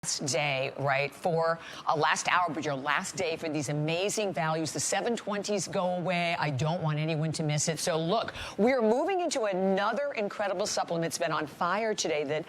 Last day, right, for a last hour, but your last day for these amazing values. The 720s go away. I don't want anyone to miss it. So look, we're moving into another incredible supplement. It's been on fire today that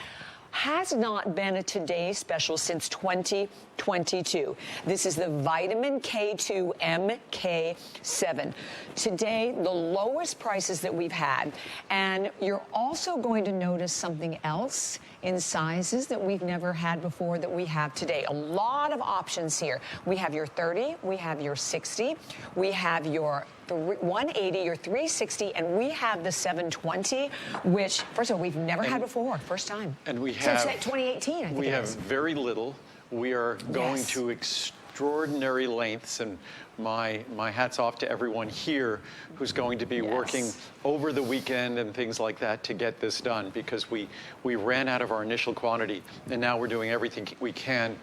has not been a Today special since 2022. This is the Vitamin K2 MK7. Today, the lowest prices that we've had. And you're also going to notice something else in sizes that we've never had before that we have today. A lot of options here. We have your 30, we have your 60, we have your 180, your 360, and we have the 720, which, first of all, we've never had before. First time. And we have, since 2018, I think we it have is. very little. We are going to extraordinary lengths, and my hat's off to everyone here who's going to be working over the weekend and things like that to get this done, because we ran out of our initial quantity, and now we're doing everything we can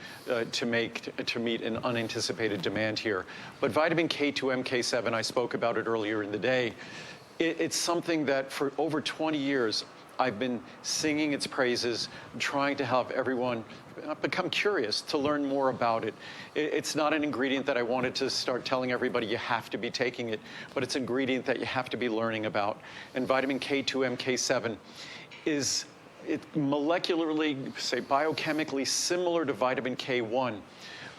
to meet an unanticipated demand here. But Vitamin K2 MK7, I spoke about it earlier in the day. It's something that for over 20 years I've been singing its praises, trying to have everyone become curious to learn more about it. It's not an ingredient that I wanted to start telling everybody you have to be taking it, but it's an ingredient that you have to be learning about. And Vitamin K2 MK7 is molecularly, say biochemically similar to vitamin K1,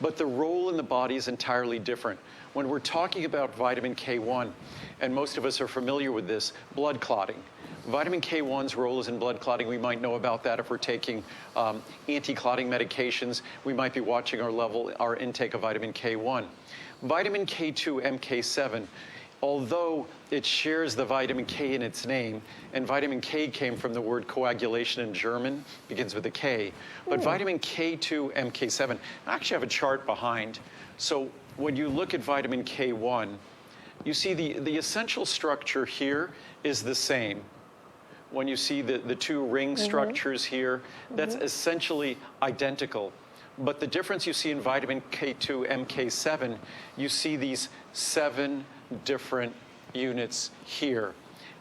but the role in the body is entirely different. When we're talking about vitamin K1, and most of us are familiar with this, blood clotting. Vitamin K1's role is in blood clotting. We might know about that if we're taking anti-clotting medications. We might be watching our intake of vitamin K1. Vitamin K2 MK7, although it shares the vitamin K in its name, and vitamin K came from the word coagulation in German, begins with a K, but vitamin K2 MK7, I actually have a chart behind. So when you look at vitamin K1, you see the essential structure here is the same. When you see the two ring structures here, that's essentially identical. But the difference you see in vitamin K2 MK7, you see these 7 different units here.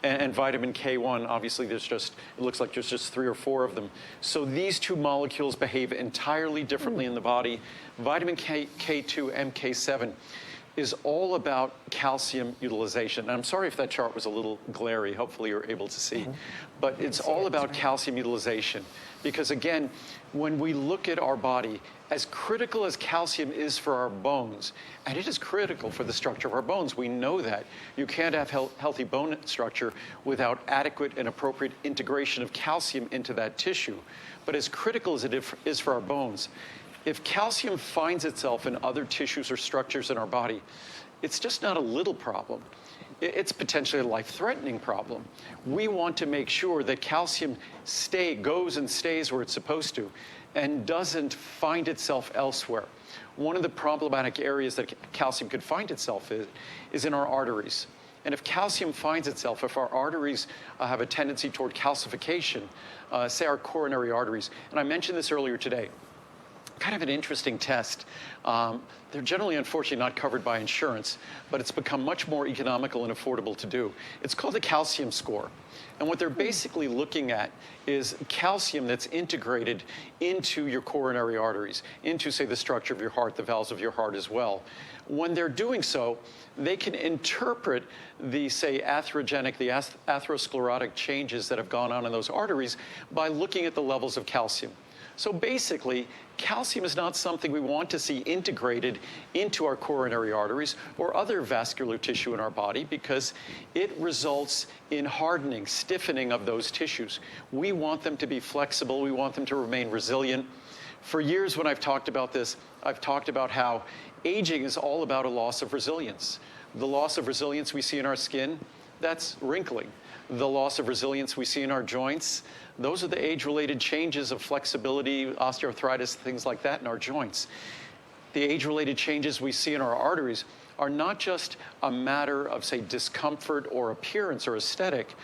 And vitamin K1, obviously it looks like there's just 3 or 4 of them. So these two molecules behave entirely differently in the body. Vitamin K2 MK7 is all about calcium utilization. And I'm sorry if that chart was a little glary. Hopefully you're able to see. But it's all about calcium utilization. Because again, when we look at our body, as critical as calcium is for our bones, and it is critical for the structure of our bones, we know that. You can't have healthy bone structure without adequate and appropriate integration of calcium into that tissue. But as critical as it is for our bones, if calcium finds itself in other tissues or structures in our body, it's just not a little problem. It's potentially a life-threatening problem. We want to make sure that calcium goes and stays where it's supposed to and doesn't find itself elsewhere. One of the problematic areas that calcium could find itself is in our arteries. And if calcium finds itself, if our arteries have a tendency toward calcification, say our coronary arteries, and I mentioned this earlier today, kind of an interesting test. They're generally, unfortunately, not covered by insurance, but it's become much more economical and affordable to do. It's called the calcium score. And what they're basically looking at is calcium that's integrated into your coronary arteries, into, say, the structure of your heart, the valves of your heart as well. When they're doing so, they can interpret the, say, atherosclerotic changes that have gone on in those arteries by looking at the levels of calcium. So basically, calcium is not something we want to see integrated into our coronary arteries or other vascular tissue in our body, because it results in hardening, stiffening of those tissues. We want them to be flexible. We want them to remain resilient. For years when I've talked about this, I've talked about how aging is all about a loss of resilience. The loss of resilience we see in our skin, that's wrinkling. The loss of resilience we see in our joints, those are the age-related changes of flexibility, osteoarthritis, things like that in our joints. The age-related changes we see in our arteries are not just a matter of, say, discomfort or appearance or aesthetic.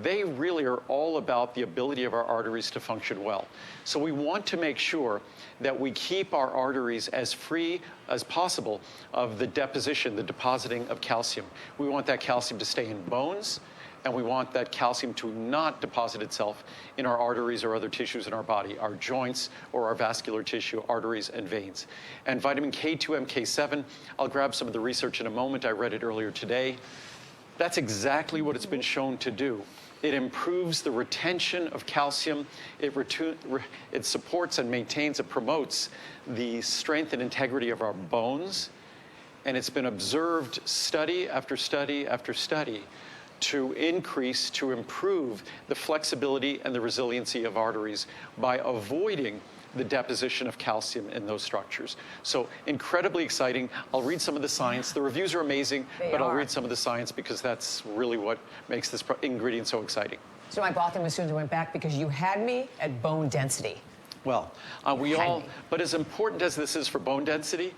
They really are all about the ability of our arteries to function well. So we want to make sure that we keep our arteries as free as possible of the deposition, the depositing of calcium. We want that calcium to stay in bones, and we want that calcium to not deposit itself in our arteries or other tissues in our body, our joints or our vascular tissue, arteries and veins. And vitamin K2 MK7, I'll grab some of the research in a moment. I read it earlier today. That's exactly what it's been shown to do. It improves the retention of calcium. It supports and maintains and promotes the strength and integrity of our bones. And it's been observed study after study after study to improve the flexibility and the resiliency of arteries by avoiding the deposition of calcium in those structures. So incredibly exciting. I'll read some of the science. The reviews are amazing, but I'll read some of the science because that's really what makes this ingredient so exciting. So I bought them as soon as I went back because you had me at bone density. Well, but as important as this is for bone density,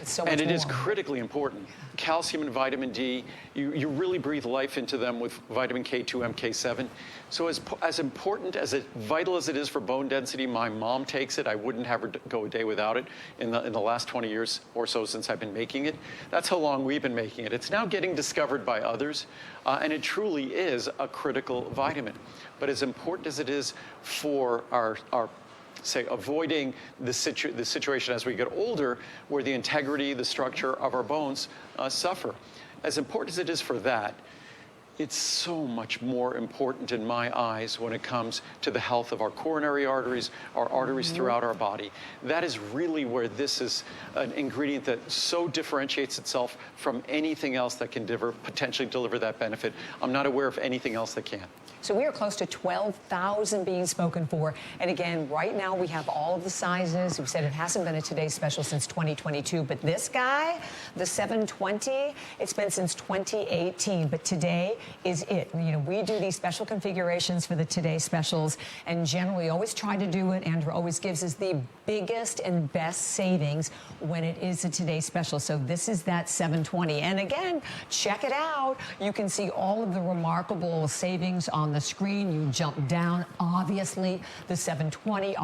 it's so much and it more. is critically important, calcium and vitamin D, you really breathe life into them with vitamin K2 MK7. So as important, vital as it is for bone density, my mom takes it. I wouldn't have her go a day without it in the last 20 years or so since I've been making it. That's how long we've been making it. It's now getting discovered by others, and it truly is a critical vitamin. But as important as it is for our say, avoiding the situation as we get older where the integrity, the structure of our bones suffer. As important as it is for that, it's so much more important in my eyes when it comes to the health of our coronary arteries, our arteries throughout our body. That is really where this is an ingredient that so differentiates itself from anything else that can potentially deliver that benefit. I'm not aware of anything else that can. So we are close to 12,000 being spoken for. And again, right now we have all of the sizes. We said it hasn't been a Today's Special since 2022, but this guy, the 720, it's been since 2018, but today is it. You know, we do these special configurations for the Today's Specials, and generally always try to do it. Andrew always gives us the biggest and best savings when it is a Today's Special. So this is that 720. And again, check it out. You can see all of the remarkable savings on the screen. You jump down, obviously, the 720,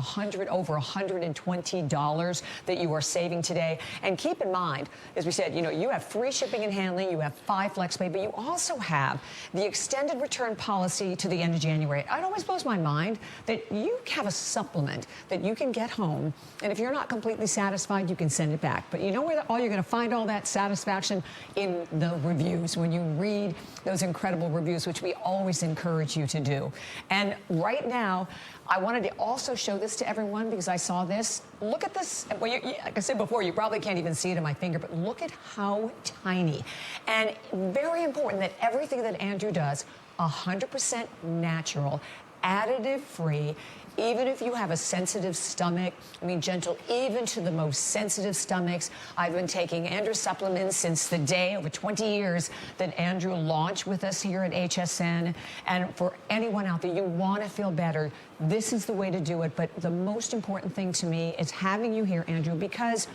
over $120 that you are saving today. And keep in mind, as we said, you know, you have free shipping and handling, you have 5 flex pay, but you also have the extended return policy to the end of January. It always blows my mind that you have a supplement that you can get home, and if you're not completely satisfied, you can send it back. But you know where you're going to find all that satisfaction? In the reviews, when you read those incredible reviews, which we always encourage you to do. And right now, I wanted to also show this to everyone because I saw this. Look at this. Well, like I said before, you probably can't even see it in my finger, but look at how tiny. And very important that everything that Andrew does, 100% natural, additive-free. Even if you have a sensitive stomach, I mean, gentle, even to the most sensitive stomachs. I've been taking Andrew supplements since the day, over 20 years, that Andrew launched with us here at HSN. And for anyone out there, you want to feel better, this is the way to do it. But the most important thing to me is having you here, Andrew, because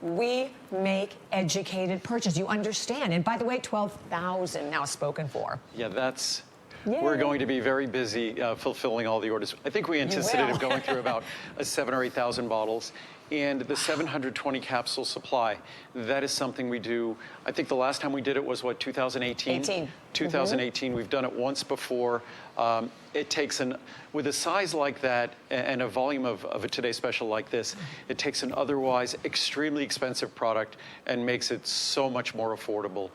we make educated purchase. You understand. And by the way, 12,000 now spoken for. Yeah, that's... Yay. We're going to be very busy fulfilling all the orders. I think we anticipated going through about 7,000 or 8,000 bottles. And the 720 capsule supply, that is something we do. I think the last time we did it was, what, 2018? 2018. We've done it once before. It takes with a size like that and a volume of a Today's Special like this, it takes an otherwise extremely expensive product and makes it so much more affordable.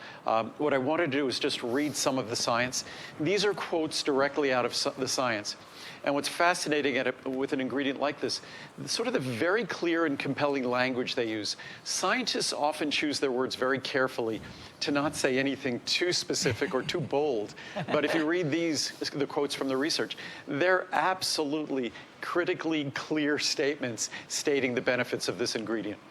What I wanted to do is just read some of the science. These are quotes directly out of the science. And what's fascinating with an ingredient like this, sort of the very clear and compelling language they use. Scientists often choose their words very carefully to not say anything too specific or too bold. But if you read the quotes from the research, they're absolutely critically clear statements stating the benefits of this ingredient.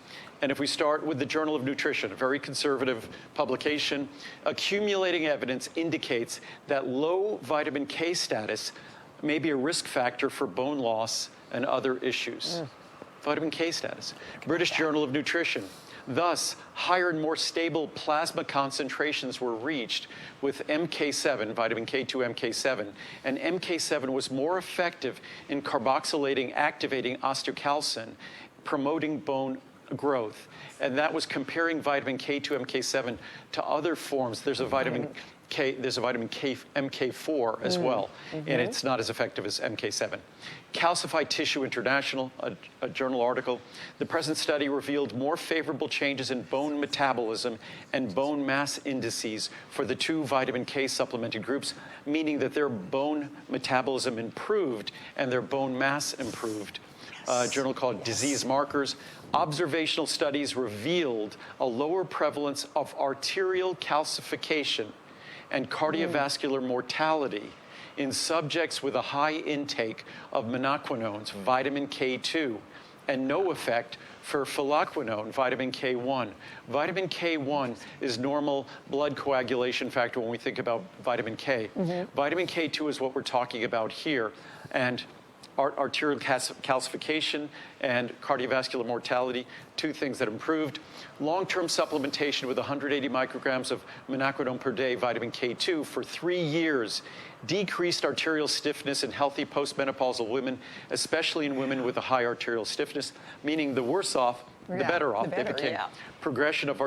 And if we start with the Journal of Nutrition, a very conservative publication, accumulating evidence indicates that low vitamin K status may be a risk factor for bone loss and other issues. Vitamin K status. British Journal of Nutrition. Thus, higher and more stable plasma concentrations were reached with MK7, vitamin K2 MK7, and MK7 was more effective in carboxylating, activating osteocalcin, promoting bone growth. And that was comparing vitamin K2 MK7 to other forms. There's a vitamin there's a vitamin K, MK4 as well, and it's not as effective as MK7. Calcified Tissue International, a journal article, the present study revealed more favorable changes in bone metabolism and bone mass indices for the 2 vitamin K supplemented groups, meaning that their bone metabolism improved and their bone mass improved. A journal called Disease Markers. Observational studies revealed a lower prevalence of arterial calcification and cardiovascular mortality in subjects with a high intake of menaquinones, vitamin K2, and no effect for phylloquinone, vitamin K1. Vitamin K1 is normal blood coagulation factor when we think about vitamin K. Vitamin K2 is what we're talking about here. And arterial calcification and cardiovascular mortality, 2 things that improved. Long-term supplementation with 180 micrograms of menaquinone per day, vitamin K2, for 3 years decreased arterial stiffness in healthy postmenopausal women, especially in women with a high arterial stiffness, meaning the worse off, the better off they became. Progression of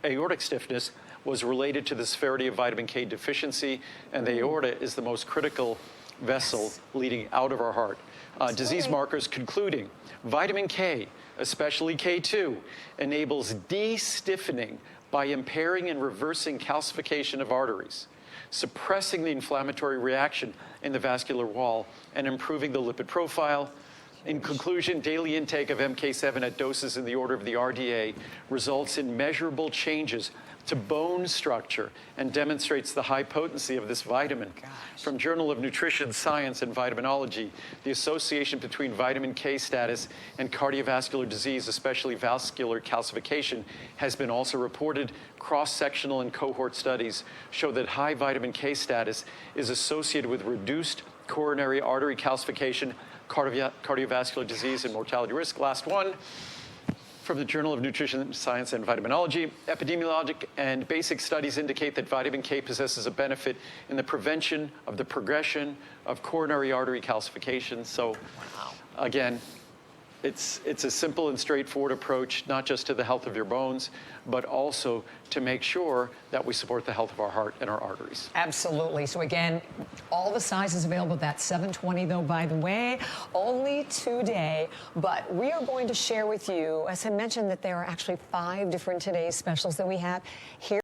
aortic stiffness was related to the severity of vitamin K deficiency, and the aorta is the most critical vessel leading out of our heart. Disease markers concluding vitamin K, especially K2, enables de-stiffening by impairing and reversing calcification of arteries, suppressing the inflammatory reaction in the vascular wall, and improving the lipid profile. In conclusion, daily intake of MK7 at doses in the order of the RDA results in measurable changes to bone structure and demonstrates the high potency of this vitamin. From Journal of Nutrition, Science, and Vitaminology, the association between vitamin K status and cardiovascular disease, especially vascular calcification, has been also reported. Cross-sectional and cohort studies show that high vitamin K status is associated with reduced coronary artery calcification, cardiovascular disease, and mortality risk. Last one. From the Journal of Nutrition, Science, and Vitaminology, epidemiologic and basic studies indicate that vitamin K possesses a benefit in the prevention of the progression of coronary artery calcification. So, again, it's a simple and straightforward approach, not just to the health of your bones, but also to make sure that we support the health of our heart and our arteries. Absolutely. So again, all the sizes available. That's 720 though, by the way, only today. But we are going to share with you, as I mentioned, that there are actually 5 different today's specials that we have here.